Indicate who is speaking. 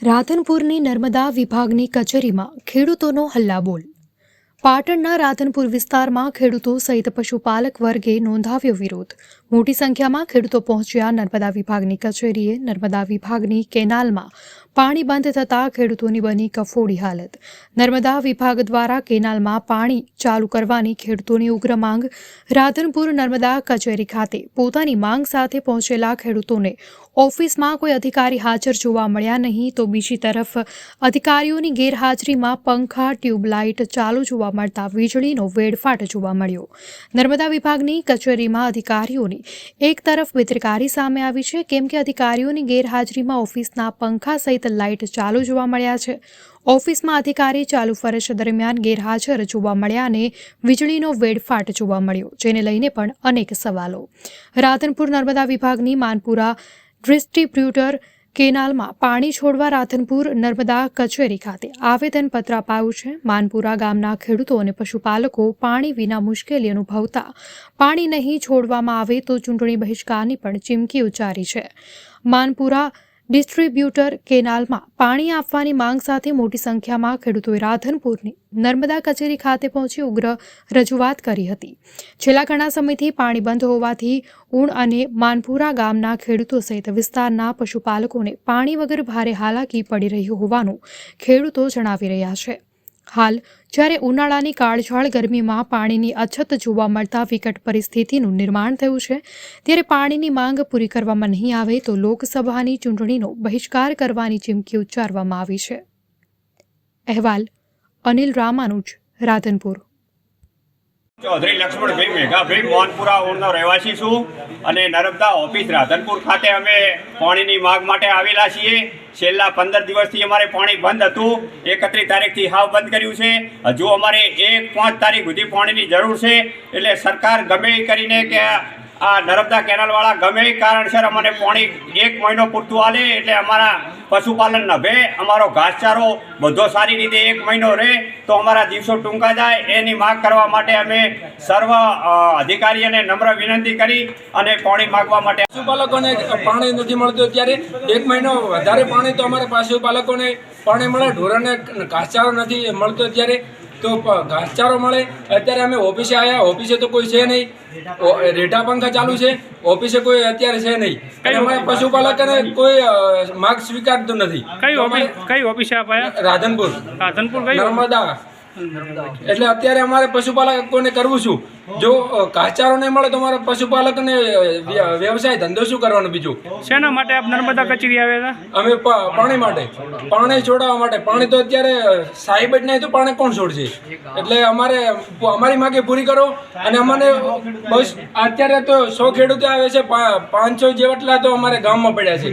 Speaker 1: રાધનપુરની નર્મદા વિભાગની કચેરીમાં ખેડૂતોનો હલ્લાબોલ। પાટણના રાધનપુર વિસ્તારમાં ખેડૂતો સહિત પશુપાલક વર્ગે નોંધાવ્યો વિરોધ। મોટી સંખ્યામાં ખેડૂતો પહોંચ્યા નર્મદા વિભાગની કચેરીએ। નર્મદા વિભાગની કેનાલમાં પાણી બંધ થતાં ખેડૂતોની બની કફોડી હાલત। નર્મદા વિભાગ દ્વારા કેનાલમાં પાણી ચાલુ કરવાની ખેડૂતોની ઉગ્ર માંગ। રાધનપુર નર્મદા કચેરી ખાતે પોતાની માંગ સાથે પહોંચેલા ખેડૂતોને ઓફિસમાં કોઈ અધિકારી હાજર જોવા મળ્યા નહીં, તો બીજી તરફ અધિકારીઓની ગેરહાજરીમાં પંખા, ટ્યુબલાઇટ ચાલુ જોવા મળતા વીજળીનો વેડફાટ જોવા મળ્યો। નર્મદા વિભાગની કચેરીમાં અધિકારીઓની એક તરફ બેદરકારી સામે આવી છે, કેમ કે અધિકારીઓની ગેરહાજરીમાં ઓફિસના પંખા સહિત લાઇટ ચાલુ જોવા મળ્યા છે। ઓફિસમાં અધિકારી ચાલુ ફરજ દરમિયાન ગેરહાજર જોવા મળ્યા અને વીજળીનો વેડફાટ જોવા મળ્યો, જેને લઈને પણ અનેક સવાલો। રાધનપુર નર્મદા વિભાગની માનપુરા ડિસ્ટ્રીબ્યુટર કેનાલમાં પાણી છોડવા રાધનપુર નર્મદા કચેરી ખાતે આવેદનપત્ર અપાયું છે। માનપુરા ગામના ખેડૂતો અને પશુપાલકો પાણી વિના મુશ્કેલી અનુભવતા પાણી નહીં છોડવામાં આવે તો ચૂંટણી બહિષ્કારની પણ ચીમકી ઉચ્ચારી છે। માનપુરા ડિસ્ટ્રીબ્યુટર કેનાલમાં પાણી આપવાની માંગ સાથે મોટી સંખ્યામાં ખેડૂતોએ રાધનપુરની નર્મદા કચેરી ખાતે પહોંચી ઉગ્ર રજૂઆત કરી હતી। છેલ્લા ઘણા સમયથી પાણી બંધ હોવાથી ઉણ અને માનપુરા ગામના ખેડૂતો સહિત વિસ્તારના પશુપાલકોને પાણી વગર ભારે હાલાકી પડી રહી હોવાનું ખેડૂતો જણાવી રહ્યા છે। હાલ જ્યારે ઉનાળાની કાળઝાળ ગરમીમાં પાણીની અછત જોવા મળતા વિકટ પરિસ્થિતિનું નિર્માણ થયું છે, ત્યારે પાણીની માંગ પૂરી કરવામાં નહીં આવે તો લોકસભાની ચૂંટણીનો બહિષ્કાર કરવાની ચીમકી ઉચ્ચારવામાં આવી છે। અહેવાલ અનિલ રામાનુજ, રાધનપુર।
Speaker 2: ચૌધરી લક્ષ્મણભાઈ મેઘાભાઈ મોહનપુરા ઓળનો રહેવાસી છું અને નર્મદા ઓફિસ રાધનપુર ખાતે અમે પાણીની માગ માટે આવેલા છીએ। છેલ્લા 15 દિવસથી અમારે પાણી બંધ હતું। 31 તારીખથી હાવ બંધ કર્યું છે। હજુ અમારે 1-5 તારીખ સુધી પાણીની જરૂર છે। એટલે સરકાર ગમે એ કરીને કે આ નર્મદા કેનાલવાળા ગમે એ કારણસર અમને પાણી 1 મહિનો પૂરતું આલે, એટલે અમારા પશુપાલન નભે, અમારો ઘાસચારો બધો સારી રીતે 1 મહિનો રહે તો અમારા દિવસો ટૂંકા જાય, એની માગ કરવા માટે અમે સર્વ અધિકારીઓને નમ્ર વિનંતી કરી અને પાણી માગવા માટે।
Speaker 3: પશુપાલકોને પાણી નથી મળતું, ત્યારે 1 મહિનો વધારે પાણી તો અમારા પશુપાલકોને પાણી મળે, ઢોરોને ઘાસચારો નથી મળતો, ત્યારે તો ઘાસચારો મળે। અત્યારે અમે ઓફિસે આવ્યા, ઓફિસે તો કોઈ છે નહીં, રેઢા પંખા ચાલુ છે, ઓફિસે કોઈ અત્યારે છે નહીં, અને અમારા પશુપાલકોને કોઈ માર્ગ સ્વીકારતું નથી।
Speaker 4: કઈ ઓફિસે આપ્યા?
Speaker 3: રાધનપુર નર્મદા। એટલે અત્યારે અમારે પશુપાલકોને કરવું શું? જો ઘાસચારો નહીં મળે તો અમારા પશુપાલકોને વ્યવસાય ધંધો શું કરવાનો? બીજું
Speaker 4: શેના માટે આપ નર્મદા કચેરી આવ્યા હતા?
Speaker 3: અમે પાણી માટે, પાણી છોડાવવા માટે। પાણી તો અત્યારે સાહેબ જ નહીં તો પાણી કોણ છોડશે? એટલે અમારી માગે પૂરી કરો। અને અમને બસ અત્યારે તો 100 ખેડૂતો આવે છે, 500 જેટલા તો અમારે ગામમાં પડ્યા છે।